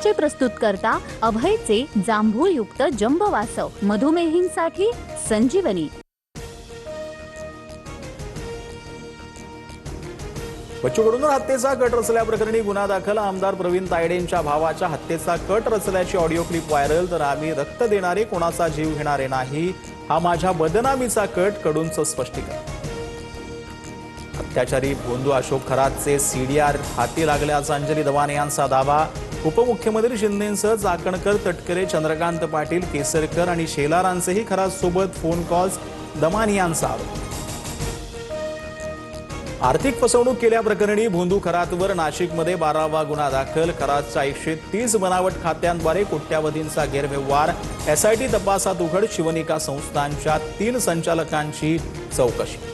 आजचे प्रस्तुतकर्ता अभयचे जांभूळयुक्त जंबो वासव, मधुमेहींसाठी संजीवनी। बच्चू कडूंवर हत्येचा कट रचल्याप्रकरणी गुन्हा दाखल। आमदार प्रवीण तायडेंच्या भावाच्या हत्येचा कट रचल्याची ऑडिओ क्लिप व्हायरल। तर आम्ही रक्त देणारे कोणाचा जीव घेणारे नाही, हा माझ्या बदनामीचा कट, कडूंचं स्पष्टीकरण। अत्याचारी भोंदू अशोक खरातचे सीडीआर हाती लागल्याचा अंजली दवाने यांचा दावा। उपमुख्यमंत्री शिंदेंसह चाकणकर, तटकरे, चंद्रकांत पाटील, केसरकर आणि शेलारांचेही खरातसोबत फोन कॉल्स, दमानी यांचा आरोप। आर्थिक फसवणूक केल्याप्रकरणी भोंदू खरातवर नाशिकमध्ये 12वा गुन्हा दाखल। खरातच्या 130 बनावट खात्यांद्वारे कोट्यावधींचा गैरव्यवहार। एसआयटी तपासात उघड। शिवनिका संस्थांच्या 3 संचालकांची चौकशी।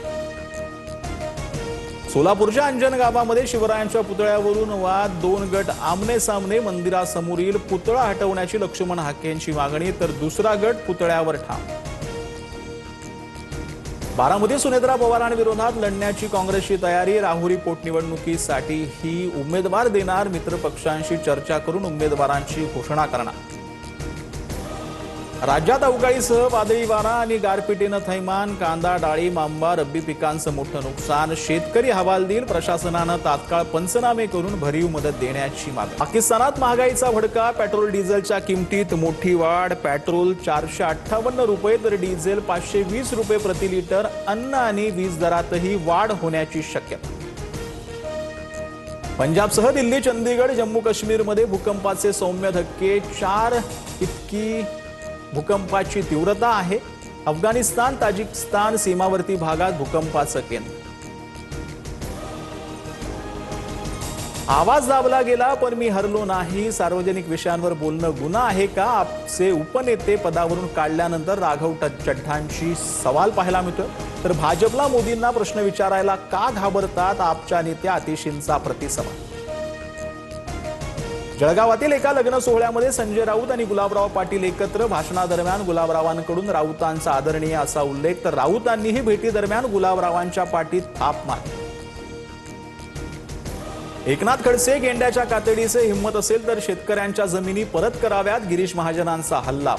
सोलापूरच्या अंजन गावामध्ये शिवरायांच्या पुतळ्यावरून वाद, 2 गट आमने सामने। मंदिरासमोरील पुतळा हटवण्याची लक्ष्मण हाकेंची मागणी, तर दुसरा गट पुतळ्यावर ठाम। बारामती सुनेत्रा पवारांविरोधात लढण्याची काँग्रेसची तयारी। राहुरी पोटनिवडणुकीसाठी ही उमेदवार देणार। मित्रपक्षांशी चर्चा करून उमेदवारांची घोषणा करणार। राज्यात अवकाळीसह वादळी वारा आणि गारपिटीनं थैमान। कांदा, डाळिंब, आंबा, रब्बी पिकांचं मोठं नुकसान। शेतकरी हवालदिल। प्रशासनानं तात्काळ पंचनामे करून भरीव मदत देण्याची मागणी। पाकिस्तानात महागाईचा भडका। पेट्रोल डिझेलच्या किमतीत मोठी वाढ। पेट्रोल 458 रुपये तर डिझेल 520 रुपये प्रति लिटर। अन्न आणि वीज दरातही वाढ होण्याची शक्यता। पंजाबसह दिल्ली, चंदीगड, जम्मू काश्मीरमध्ये भूकंपाचे सौम्य धक्के। 4 इतकी भूकंपाची तीव्रता आहे। अफगाणिस्तान, ताजिकिस्तान सीमावर्ती भागात भूकंपाचं केंद्र। आवाज दाबला गेला पण मी हरलो नाही। सार्वजनिक विषयांवर बोलणं गुन्हा आहे का? आपचे उपनेते पदावरून काढल्यानंतर राघव चड्ढांची सवाल पाहायला मिळतो। तर भाजपला मोदींना प्रश्न विचारायला का घाबरतात? आपच्या नेत्या आतिशींचा प्रतिसवाल। जळगावातील एका लग्न सोहळ्यामध्ये संजय राऊत आणि गुलाबराव पाटील एकत्र। भाषणादरम्यान गुलाबरावांकडून राऊतांचा आदरणीय असा उल्लेख, तर राऊतांनीही भेटीदरम्यान गुलाबरावांच्या पाठीत थाप मारली। एकनाथ खडसे, गेंड्याच्या कातडीचे हिम्मत असेल तर शेतकऱ्यांच्या जमिनी परत कराव्यात। गिरीश महाजनांचा हल्ला।